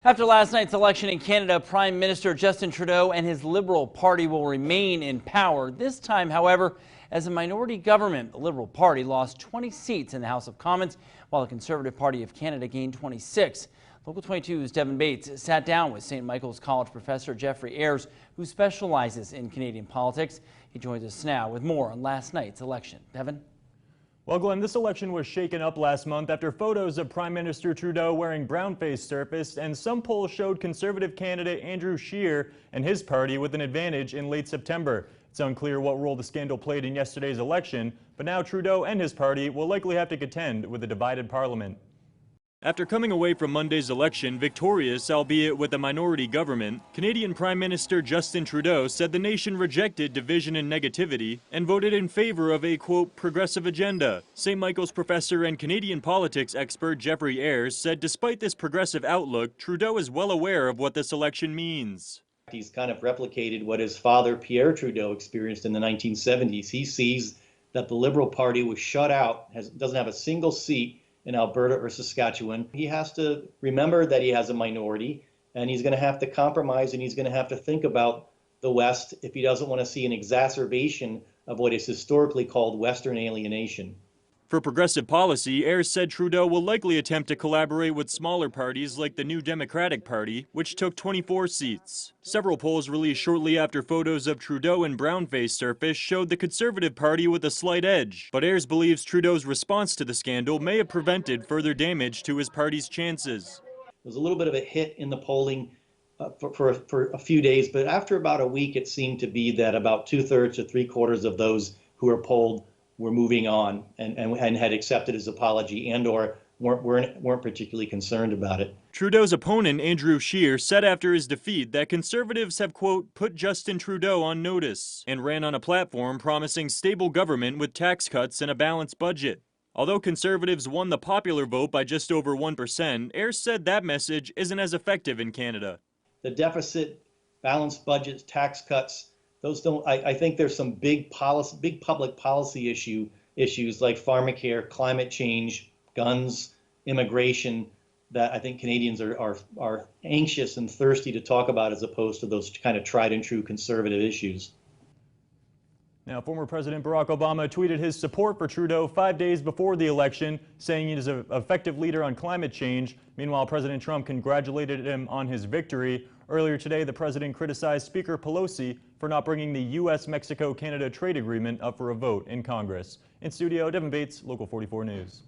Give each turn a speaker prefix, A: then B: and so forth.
A: After last night's election in Canada, Prime Minister Justin Trudeau and his Liberal Party will remain in power. This time, however, as a minority government. The Liberal Party lost 20 seats in the House of Commons, while the Conservative Party of Canada gained 26. Local 22's Devin Bates sat down with St. Michael's College professor Jeffrey Ayres, who specializes in Canadian politics. He joins us now with more on last night's election. Devin?
B: Well, Glenn, this election was shaken up last month after photos of Prime Minister Trudeau wearing brownface surfaced, and some polls showed Conservative candidate Andrew Scheer and his party with an advantage in late September. It's unclear what role the scandal played in yesterday's election, but now Trudeau and his party will likely have to contend with a divided parliament. After coming away from Monday's election victorious, albeit with a minority government, Canadian Prime Minister Justin Trudeau said the nation rejected division and negativity and voted in favor of a, quote, progressive agenda. St. Michael's professor and Canadian politics expert Jeffrey Ayres said despite this progressive outlook, Trudeau is well aware of what this election means.
C: He's kind of replicated what his father, Pierre Trudeau, experienced in the 1970s. He sees that the Liberal Party was shut out, doesn't have a single seat in Alberta or Saskatchewan. He has to remember that he has a minority, and he's going to have to compromise, and he's going to have to think about the West if he doesn't want to see an exacerbation of what is historically called Western alienation.
B: For progressive policy, Ayres said Trudeau will likely attempt to collaborate with smaller parties like the New Democratic Party, which took 24 seats. Several polls released shortly after photos of Trudeau and brownface surfaced showed the Conservative Party with a slight edge, but Ayres believes Trudeau's response to the scandal may have prevented further damage to his party's chances.
C: There was a little bit of a hit in the polling for a few days, but after about a week, it seemed to be that about 2/3 to 3/4 of those who were polled were moving on and had accepted his apology and or weren't particularly concerned about it.
B: Trudeau's opponent, Andrew Scheer, said after his defeat that Conservatives have, quote, put Justin Trudeau on notice and ran on a platform promising stable government with tax cuts and a balanced budget. Although Conservatives won the popular vote by just over 1%, Ayres said that message isn't as effective in Canada.
C: The deficit, balanced budgets, tax cuts, those don't. I think there's some big public policy issues like pharmacare, climate change, guns, immigration that I think Canadians are anxious and thirsty to talk about, as opposed to those kind of tried and true conservative issues.
B: Now, former President Barack Obama tweeted his support for Trudeau 5 days before the election, saying he is an effective leader on climate change. Meanwhile, President Trump congratulated him on his victory. Earlier today, the president criticized Speaker Pelosi for not bringing the U.S.-Mexico-Canada trade agreement up for a vote in Congress. In studio, Devin Bates, Local 44 News.